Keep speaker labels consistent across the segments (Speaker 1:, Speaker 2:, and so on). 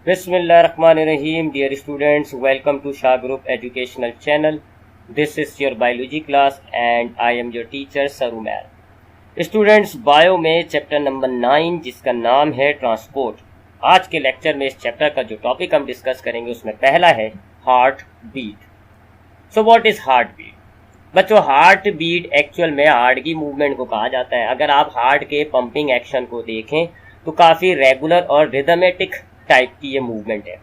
Speaker 1: Bismillahirrahmanirrahim. Dear students, welcome to Shah Group Educational Channel. This is your biology class and I am your teacher Sarumer. Students, bio में chapter number 9 जिसका नाम है transport. आज के lecture में इस chapter का जो टॉपिक हम डिस्कस करेंगे उसमें पहला है heart beat. So what is heart beat? बच्चों, हार्ट बीट एक्चुअल में हार्ट की मूवमेंट को कहा जाता है। अगर आप हार्ट के पंपिंग एक्शन को देखें तो काफ़ी रेगुलर और रिदमेटिक टाइप की ये मूवमेंट है।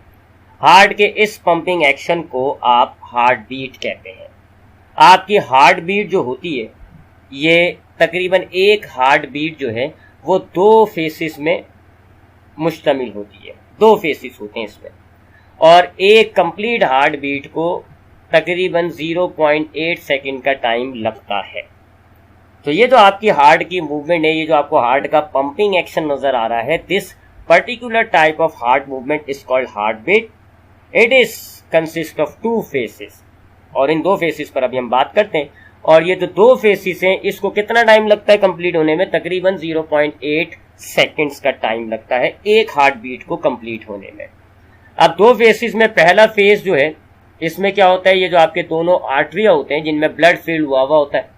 Speaker 1: हार्ट के इस पंपिंग एक्शन को आप हार्ट बीट कहते हैं। आपकी हार्ट बीट जो होती है ये तकरीबन एक हार्ट बीट जो है वो 2 फेसिस में मुश्तमिल होती है। 2 फेसिस होते हैं इसमें, और एक कंप्लीट हार्ट बीट को तकरीबन 0.8 सेकंड का टाइम लगता है। तो ये जो आपकी हार्ट की मूवमेंट है, ये जो आपको हार्ट का पंपिंग एक्शन नजर आ रहा है, this particular type of heart movement is called heart beat. It is consist of 2 phases, और इन 2 फेसेस पर अभी हम बात करते हैं। और ये जो 2 फेसेस हैं इसको कितना टाइम लगता है कंप्लीट होने में? तकरीबन 0.8 सेकेंड्स का टाइम लगता है एक हार्ट बीट को कंप्लीट होने में। अब 2 फेसेस में पहला फेज जो है इसमें क्या होता है, ये जो आपके दोनों आर्टरिया होते हैं जिनमें ब्लड फील्ड हुआ होता है।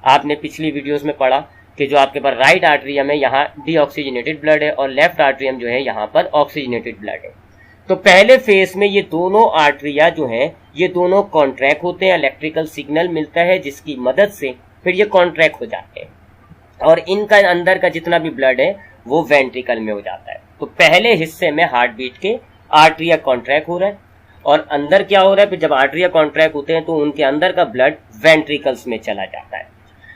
Speaker 1: आपने पिछली वीडियोस में पढ़ा कि जो आपके पास राइट आर्टरियम है यहाँ डीऑक्सीजनेटेड ब्लड है और लेफ्ट आर्टरियम जो है यहाँ पर ऑक्सीजनेटेड ब्लड है। तो पहले फेज में ये दोनों आर्टरिया जो हैं ये दोनों कॉन्ट्रैक्ट होते हैं, इलेक्ट्रिकल सिग्नल मिलता है जिसकी मदद से फिर ये कॉन्ट्रैक्ट हो जाते हैं और इनका अंदर का जितना भी ब्लड है वो वेंट्रिकल में हो जाता है। तो पहले हिस्से में हार्ट बीट के आर्टरिया कॉन्ट्रैक्ट हो रहा है और अंदर क्या हो रहा है, फिर जब आर्टरिया कॉन्ट्रैक्ट होते हैं तो उनके अंदर का ब्लड वेंट्रिकल्स में चला जाता है।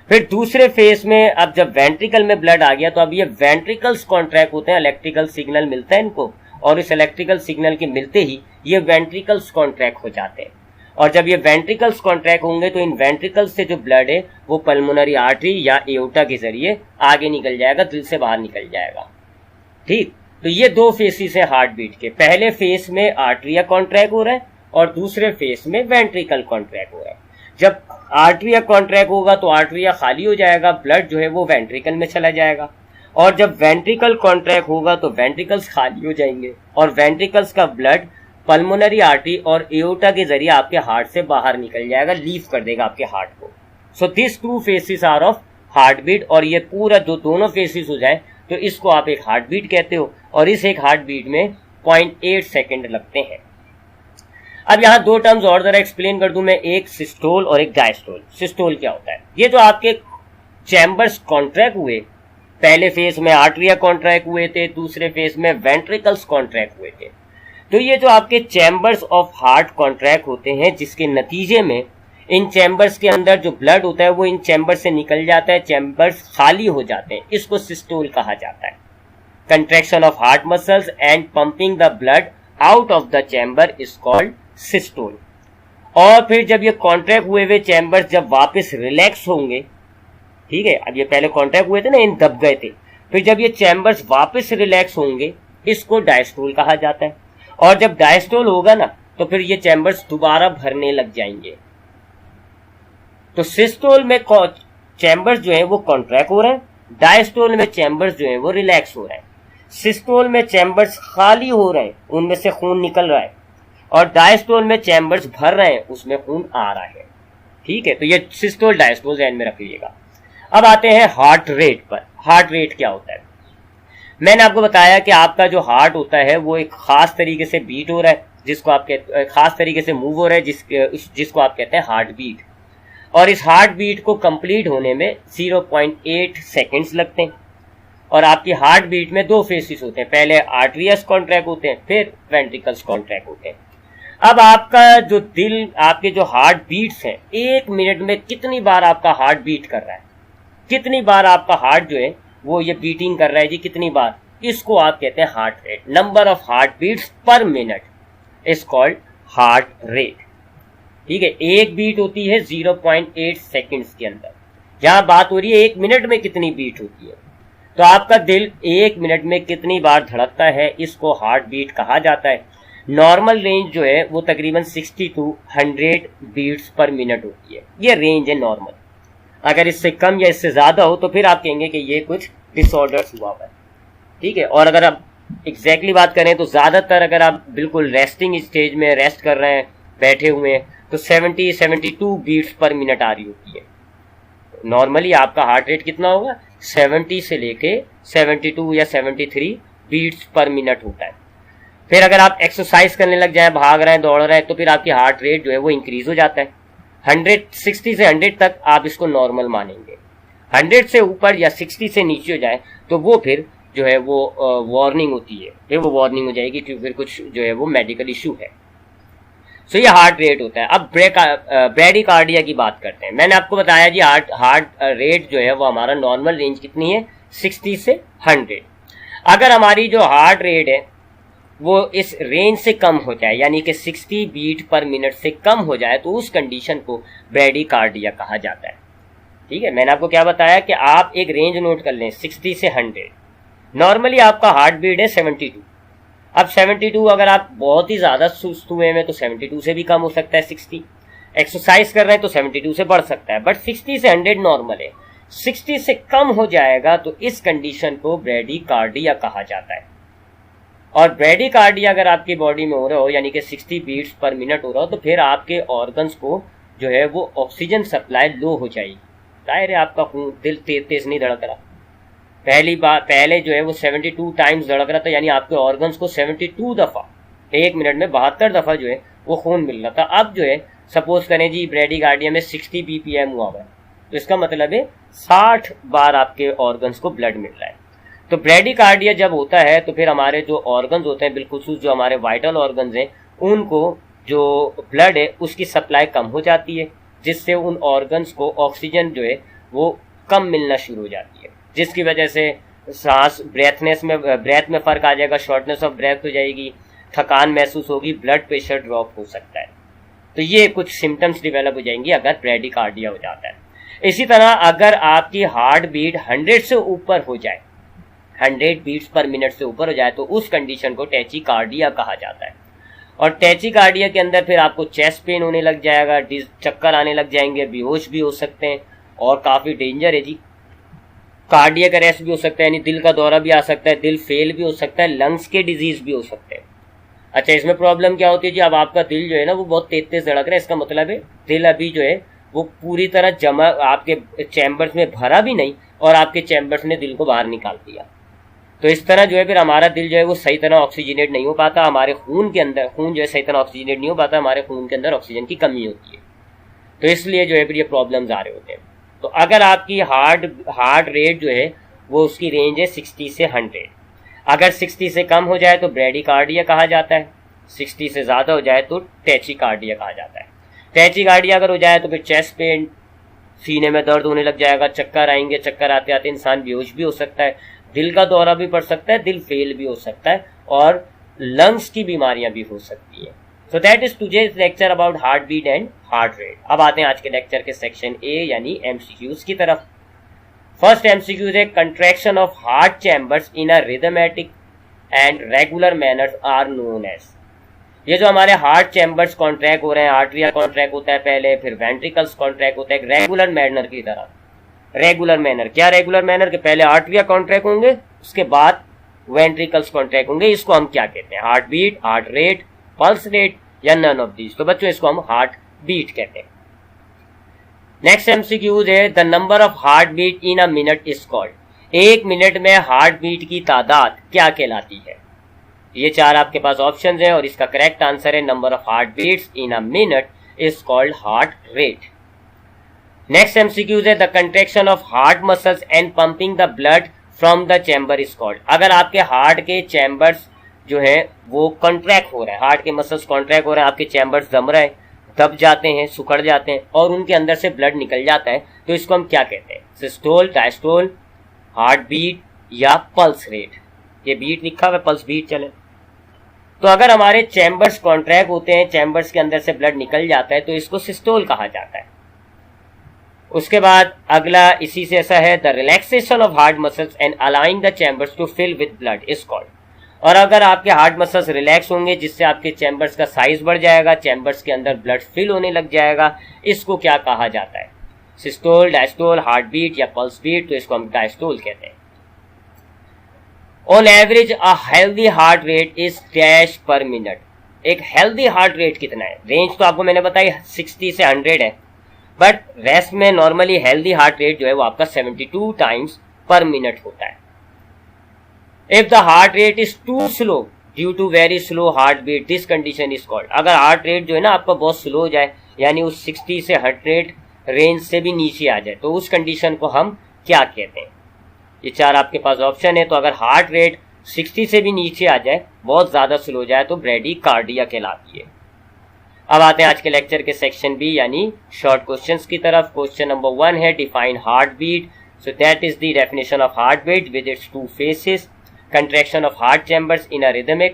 Speaker 1: फिर दूसरे फेज में अब जब वेंट्रिकल में ब्लड आ गया तो अब ये वेंट्रिकल्स कॉन्ट्रैक्ट होते हैं, इलेक्ट्रिकल सिग्नल मिलता है इनको, और इस इलेक्ट्रिकल सिग्नल के मिलते ही ये वेंट्रिकल्स कॉन्ट्रैक्ट हो जाते हैं। और जब ये वेंट्रिकल्स कॉन्ट्रैक्ट होंगे तो इन वेंट्रिकल्स से जो ब्लड है वो पल्मोनरी आर्टरी या एओर्टा के जरिए आगे निकल जाएगा, दिल से बाहर निकल जाएगा। ठीक, तो ये 2 फेसेस है हार्ट बीट के। पहले फेज में आर्टरिया कॉन्ट्रैक्ट हो रहा है और दूसरे फेज में वेंट्रिकल कॉन्ट्रैक्ट हो रहा है। जब आर्टरिया कॉन्ट्रैक्ट होगा तो आर्टरिया खाली हो जाएगा, ब्लड जो है वो वेंट्रिकल में चला जाएगा, और जब वेंट्रिकल कॉन्ट्रैक्ट होगा तो वेंट्रिकल्स खाली हो जाएंगे और वेंट्रिकल्स का ब्लड पल्मोनरी आर्टरी और एओर्टा के जरिए आपके हार्ट से बाहर निकल जाएगा, लीव कर देगा आपके हार्ट को। So this 2 phases are of heart beat, और ये पूरा जो दोनों फेसेस हो जाए तो इसको आप एक हार्ट बीट कहते हो, और इस एक हार्ट बीट में 0.8 सेकेंड लगते हैं। अब यहाँ 2 टर्म्स और जरा एक्सप्लेन कर दूं मैं, एक सिस्टोल और एक डायस्टोल। सिस्टोल क्या होता है? ये जो आपके चैम्बर्स कॉन्ट्रैक्ट हुए, पहले फेज में आर्टरिया कॉन्ट्रैक्ट हुए थे, दूसरे फेज में वेंट्रिकल्स कॉन्ट्रैक्ट हुए थे। तो ये जो आपके चैम्बर्स ऑफ हार्ट कॉन्ट्रैक्ट होते हैं जिसके नतीजे में इन चैम्बर्स के अंदर जो ब्लड होता है वो इन चैम्बर्स से निकल जाता है, चैम्बर्स खाली हो जाते हैं, इसको सिस्टोल कहा जाता है। Contraction of heart muscles and pumping the blood out of the chamber is called systole. और फिर जब ये कॉन्ट्रैक्ट हुए हुए चैम्बर्स जब वापस रिलैक्स होंगे, ठीक है, अब ये पहले कॉन्ट्रैक्ट हुए थे ना, इन दब गए थे, फिर जब ये चैम्बर्स वापस रिलैक्स होंगे इसको डायस्टोल कहा जाता है। और जब डायस्टोल होगा ना तो फिर ये चैम्बर्स दोबारा भरने लग जाएंगे। तो सिस्टोल में चैम्बर्स जो है वो कॉन्ट्रैक्ट हो रहे हैं, डायस्टोल में चैम्बर्स जो है वो रिलैक्स हो रहे हैं। सिस्टोल में चैम्बर्स खाली हो रहे हैं, उनमें से खून निकल रहा है, और डायस्टोल में चैम्बर्स भर रहे हैं, उसमें खून आ रहा है। ठीक है, तो ये सिस्टोल डायस्टोल ध्यान में रख लीजिएगा। अब आते हैं हार्ट रेट पर। हार्ट रेट क्या होता है? मैंने आपको बताया कि आपका जो हार्ट होता है वो एक खास तरीके से बीट हो रहा है, जिसको आप खास तरीके से मूव हो रहा है, जिसको आप कहते हैं हार्ट बीट। और इस हार्ट बीट को कंप्लीट होने में 0.8 सेकेंड्स लगते हैं। और आपकी हार्ट बीट में 2 फेसेस होते हैं, पहले आर्टरियस कॉन्ट्रैक्ट होते हैं, फिर वेंट्रिकल्स कॉन्ट्रैक्ट होते हैं। अब आपका जो दिल, आपके जो हार्ट बीट्स हैं, 1 मिनट में कितनी बार आपका हार्ट बीट कर रहा है, कितनी बार आपका हार्ट जो है वो ये बीटिंग कर रहा है जी, कितनी बार, इसको आप कहते हैं heart rate. Number of heart beats per minute is called heart rate. ठीक है, एक बीट होती है 0.8 सेकेंड्स के अंदर, यहाँ बात हो रही है 1 मिनट में कितनी बीट होती है। तो आपका दिल 1 मिनट में कितनी बार धड़कता है इसको हार्ट बीट कहा जाता है। नॉर्मल रेंज जो है वो तकरीबन 60 to 100 बीट्स पर मिनट होती है, ये रेंज है नॉर्मल। अगर इससे कम या इससे ज्यादा हो तो फिर आप कहेंगे कि ये कुछ डिसऑर्डर्स हुआ है। ठीक है, और अगर अब एग्जैक्टली बात करें तो ज़्यादातर अगर आप बिल्कुल रेस्टिंग स्टेज में रेस्ट कर रहे हैं, बैठे हुए हैं, तो 72 बीट्स पर मिनट आ रही होती है। नॉर्मली आपका हार्ट रेट कितना होगा, 70 से लेके 72 या 73 बीट्स पर मिनट होता है। फिर अगर आप एक्सरसाइज करने लग जाएं, भाग रहे हैं, दौड़ रहे हैं, तो फिर आपकी हार्ट रेट जो है वो इंक्रीज हो जाता है। 60 से 100 तक आप इसको नॉर्मल मानेंगे। 100 से ऊपर या 60 से नीचे हो जाए तो वो फिर जो है वो वार्निंग होती है, फिर वो वार्निंग हो जाएगी कि फिर कुछ जो है वो मेडिकल इशू है। सो ये हार्ट रेट होता है। अब ब्रेडिकार्डिया की बात करते हैं। मैंने आपको बताया जी हार्ट रेट जो है वो हमारा नॉर्मल रेंज कितनी है, 60 से 100। अगर हमारी जो हार्ट रेट है वो इस रेंज से कम हो जाए, यानी कि 60 बीट पर मिनट से कम हो जाए, तो उस कंडीशन को ब्रेडिकार्डिया कहा जाता है। ठीक है, मैंने आपको क्या बताया कि आप एक रेंज नोट कर लें, 60 से 100। नॉर्मली आपका हार्ट बीट है 72। अब 72 अगर आप बहुत ही ज़्यादा सुस्त हुए हैं तो 72 से भी कम हो सकता है 60। एक्सरसाइज कर रहे हैं तो 72 से बढ़ सकता है, बट 60 से 100 नॉर्मल है। 60 से कम हो जाएगा तो इस कंडीशन को ब्रेडिकार्डिया कहा जाता है। और ब्रेडिकार्डिया अगर आपकी बॉडी में हो रहा हो, यानी कि 60 बीट्स पर मिनट हो रहा हो, तो फिर आपके ऑर्गन्स को जो है वो ऑक्सीजन सप्लाई लो हो जाएगी। जाहिर है आपका खून, दिल तेज तेज नहीं धड़क रहा। पहले जो है वो 72 टाइम्स धड़क रहा था, यानी आपके ऑर्गन्स को 72 दफ़ा, एक मिनट में 72 दफ़ा जो है वो खून मिल रहा था। अब जो है सपोज करें जी ब्रेडिकार्डिया में 60 BPM हुआ है, तो इसका मतलब है 60 बार आपके ऑर्गन्स को ब्लड मिल रहा है। तो ब्रेडिकार्डिया जब होता है तो फिर हमारे जो ऑर्गन्स होते हैं, बिलखुसूस जो हमारे वाइटल ऑर्गन्स हैं, उनको जो ब्लड है उसकी सप्लाई कम हो जाती है, जिससे उन ऑर्गन्स को ऑक्सीजन जो है वो कम मिलना शुरू हो जाती है, जिसकी वजह से सांस ब्रेथ में फ़र्क आ जाएगा, शॉर्टनेस ऑफ ब्रेथ हो जाएगी, थकान महसूस होगी, ब्लड प्रेशर ड्रॉप हो सकता है। तो ये कुछ सिम्टम्स डेवलप हो जाएंगी अगर ब्रेडिकार्डिया हो जाता है। इसी तरह अगर आपकी हार्ट बीट 100 से ऊपर हो जाए, 100 बीट्स पर मिनट से ऊपर हो जाए, तो उस कंडीशन को टैचिकार्डिया कहा जाता है। और टैचिकार्डिया के अंदर फिर आपको चेस्ट पेन होने लग जाएगा, चक्कर आने लग जाएंगे, बेहोश भी हो सकते हैं, और काफ़ी डेंजर है जी। कार्डियक अरेस्ट भी हो सकता है, यानी दिल का दौरा भी आ सकता है, दिल फेल भी हो सकता है, लंग्स के डिजीज भी हो सकते हैं। अच्छा, इसमें प्रॉब्लम क्या होती है जी, अब आपका दिल जो है ना वो बहुत तेज तेज धड़क रहा है, इसका मतलब है दिल अभी जो है वो पूरी तरह जमा आपके चैम्बर्स में भरा भी नहीं, और आपके चैम्बर्स ने दिल को बाहर निकाल दिया। तो इस तरह जो है फिर हमारा दिल जो है वो सही तरह ऑक्सीजनेट नहीं हो पाता, हमारे खून जो है सही तरह ऑक्सीजनेट नहीं हो पाता, हमारे खून के अंदर ऑक्सीजन की कमी होती है। तो इसलिए जो है फिर ये प्रॉब्लम्स आ रहे होते हैं। तो अगर आपकी हार्ट रेट जो है वो उसकी रेंज है 60 से 100। अगर 60 से कम हो जाए तो ब्रेडिकार्डिया कहा जाता है, 60 से ज़्यादा हो जाए तो टैचिकार्डिया कहा जाता है। टैचिकार्डिया अगर हो जाए तो फिर चेस्ट पेन, सीने में दर्द होने लग जाएगा, चक्कर आएंगे, चक्कर आते आते इंसान बेहोश भी हो सकता है, दिल का दौरा भी पड़ सकता है, दिल फेल भी हो सकता है, और लंग्स की बीमारियां भी हो सकती है। So that is today's lecture about heart beat and heart rate. अब आते हैं आज के लेक्चर के सेक्शन ए यानी एमसीक्यूज की तरफ। फर्स्ट एमसीक्यूज है, contraction of heart chambers in a rhythmic and regular manner are known as. ये जो हमारे हार्ट चैम्बर्स कॉन्ट्रैक्ट हो रहे हैं, आर्टरिया कॉन्ट्रैक्ट होता है पहले, फिर वेंट्रिकल्स कॉन्ट्रैक्ट होता है रेगुलर मैनर की तरह। रेगुलर मैनर क्या, रेगुलर मैनर के पहले आर्टरिया कॉन्ट्रैक्ट होंगे, उसके बाद वेंट्रिकल्स कॉन्ट्रैक्ट होंगे। इसको हम क्या कहते हैं, heart beat, heart rate, pulse rate, या नन ऑफ दीज। तो बच्चों इसको हम हार्ट बीट कहते हैं। नेक्स्ट एमसीक्यूज है, the number of heart beat in a minute is called. एक मिनट में हार्ट बीट की तादाद क्या कहलाती है। ये चार आपके पास ऑप्शंस हैं और इसका करेक्ट आंसर है number of heart beats in a minute is called heart rate. Next MCQs है, the contraction of heart muscles and pumping the blood from the chamber is called. अगर आपके हार्ट के chambers जो है वो contract हो रहा है, हार्ट के मसल्स कॉन्ट्रैक्ट हो रहे हैं, आपके चैम्बर्स दम रहे हैं, दब जाते हैं, सुखड़ जाते हैं, और उनके अंदर से ब्लड निकल जाता है, तो इसको हम क्या कहते हैं, सिस्टोल, डायस्टोल, हार्ट बीट या पल्स रेट। ये बीट लिखा हुआ, पल्स बीट चले। तो अगर हमारे चैम्बर्स कॉन्ट्रैक्ट होते हैं, चैम्बर्स के अंदर से ब्लड निकल जाता है, तो इसको सिस्टोल कहा जाता है। उसके बाद अगला इसी से ऐसा है, the relaxation of heart muscles and allowing the chambers to fill with blood is called. और अगर आपके हार्ट मसल्स रिलैक्स होंगे, जिससे आपके चैम्बर्स का साइज बढ़ जाएगा, चैम्बर्स के अंदर ब्लड फिल होने लग जाएगा, इसको क्या कहा जाता है, सिस्टोल, डायस्टोल, हार्ट बीट या पल्स बीट। तो इसको हम डायस्टोल कहते हैं। On average a healthy heart rate is dash पर मिनट। एक हेल्दी हार्ट रेट कितना है? रेंज तो आपको मैंने बताई 60 से 100 है, बट रेस्ट में नॉर्मली हेल्दी हार्ट रेट जो है वो आपका 72 टाइम्स पर मिनट होता है। If the heart rate is too slow due to very slow heart beat, this condition is called. अगर हार्ट रेट जो है ना आपका बहुत स्लो हो जाए, यानी उस 60 से 100 रेंज से भी नीचे आ जाए, तो उस कंडीशन को हम क्या कहते हैं? ये 4 आपके पास ऑप्शन है। तो अगर हार्ट रेट 60 से भी नीचे आ जाए, बहुत ज्यादा स्लो हो जाए, तो ब्रेडिकार्डिया कहलाती है। अब आते हैं आज के लेक्चर के सेक्शन बी यानी शॉर्ट क्वेश्चंस की तरफ। क्वेश्चन नंबर 1 है define heart beat. So that is the definition of heart beat with its 2 phases. Contraction of heart chambers in a rhythmic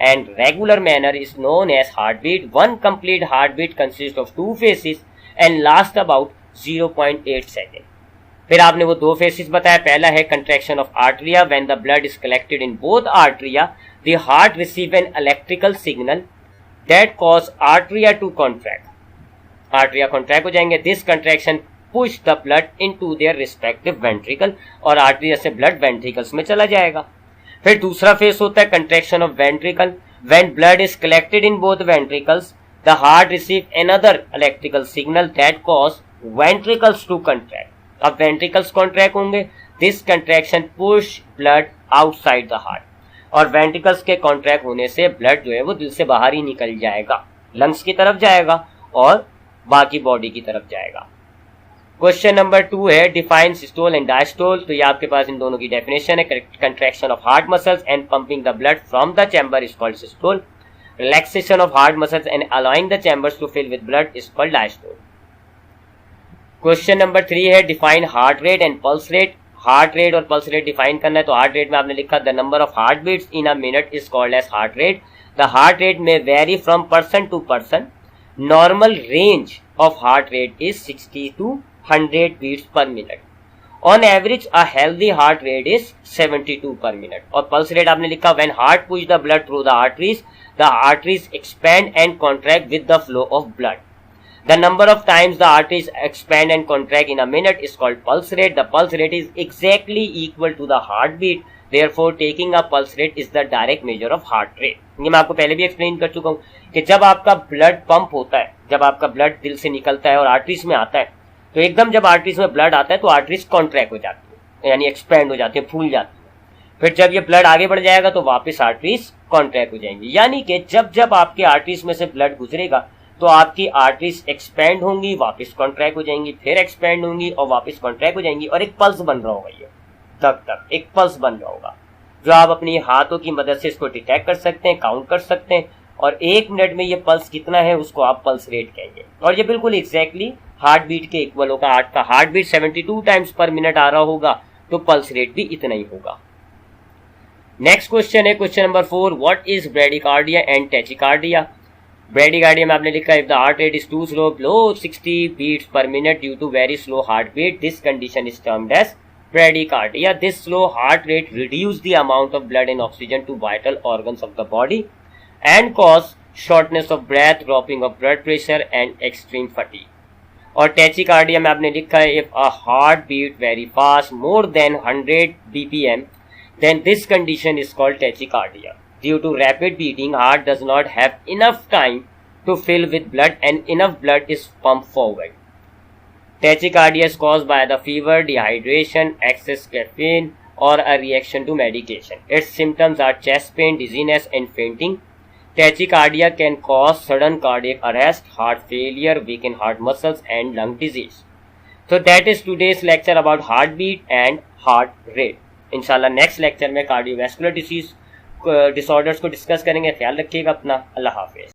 Speaker 1: and regular manner is known as heartbeat. One complete heartbeat consists of 2 phases and lasts about 0.8 seconds. फिर आपने वो 2 phases बताया। पहला है contraction of arteria. When the blood is collected in both arteria, the heart receive an electrical signal that cause arteria to contract. Arteria contract हो जाएंगे। This contraction push the blood into their respective ventricle और arteria से blood ventricles में चला जाएगा। फिर दूसरा phase होता है contraction of ventricle. When blood is collected in both ventricles, the heart receive another electrical signal that cause ventricles to contract. अब वेंट्रिकल्स कॉन्ट्रैक्ट होंगे। This contraction push blood outside the heart, और ventricles के contract होने से blood जो है वो दिल से बाहर ही निकल जाएगा, लंग्स की तरफ जाएगा और बाकी बॉडी की तरफ जाएगा। क्वेश्चन नंबर 2 है डिफाइन सिस्टोल एंड डायस्टोल। तो ये आपके पास इन दोनों की डेफिनेशन है। Contraction of heart muscles and pumping the blood from the chamber is called systole. Relaxation of heart muscles and allowing the chambers to fill with blood is called diastole. Question number 3 है define heart rate and pulse rate. Heart rate और pulse rate define करना है। तो heart rate में आपने लिखा the number of heart beats in a minute is called as heart rate. The heart rate may vary from person to person. Normal range of heart rate is 60 to 100 beats per minute. On average, a healthy heart rate is 72 per minute. और pulse rate आपने लिखा when heart push the blood through the arteries expand and contract with the flow of blood. The number of times the arteries expand and contract in a minute is called pulse rate. The pulse rate is exactly equal to the heartbeat. Therefore, taking a pulse rate is the direct measure of heart rate. ये मैं आपको पहले भी explain कर चुका हूँ कि जब आपका ब्लड पंप होता है, जब आपका ब्लड दिल से निकलता है और आर्टरीज में आता है, तो एकदम जब आर्टरीज में ब्लड आता है तो आर्टरीज कॉन्ट्रैक्ट हो जाती है, यानी एक्सपैंड हो जाती है, फूल जाती है। फिर जब ये ब्लड आगे बढ़ जाएगा तो वापस आर्टरीज कॉन्ट्रैक्ट हो जाएंगी। यानी कि जब जब आपके आर्टरीज में से ब्लड गुजरेगा तो आपकी आर्टरीज एक्सपैंड होंगी, वापस कॉन्ट्रैक्ट हो जाएंगी, फिर एक्सपैंड होंगी और वापस कॉन्ट्रैक्ट हो जाएंगी, और एक पल्स बन रहा होगा। ये तक तक एक पल्स बन रहा होगा जो आप अपनी हाथों की मदद से इसको डिटेक्ट कर सकते हैं, काउंट कर सकते हैं, और 1 मिनट में ये पल्स कितना है उसको आप पल्स रेट कहेंगे। और ये बिल्कुल एग्जैक्टली हार्ट बीट के इक्वल होगा। आपका heart beat 72 times per minute आ रहा होगा तो पल्स रेट भी इतना ही होगा। नेक्स्ट क्वेश्चन है question number 4, what is bradycardia and tachycardia. Bradycardia में आपने लिखा if the heart rate is too slow below 60 beats per minute due to very slow heart beat, this condition is termed as bradycardia. This slow heart rate reduce the amount of blood and oxygen to vital organs of the body and cause shortness of breath, dropping of blood pressure and extreme fatigue. और टैचिकार्डिया में आपने लिखा है if a heart beat very fast more than 100 bpm then this condition is called tachycardia. Due to rapid beating, heart does not have enough time to fill with blood and enough blood is pumped forward. Tachycardia is caused by the fever, dehydration, excess caffeine or a reaction to medication. Its symptoms are chest pain, dizziness and fainting. Tachycardia can cause sudden cardiac arrest, heart failure, weaken heart muscles and lung disease. So that is today's lecture about heartbeat and heart rate. इंशाल्लाह next lecture में cardiovascular disease disorders को discuss करेंगे. ख्याल रखिएगा अपना. अल्लाह हाफिज.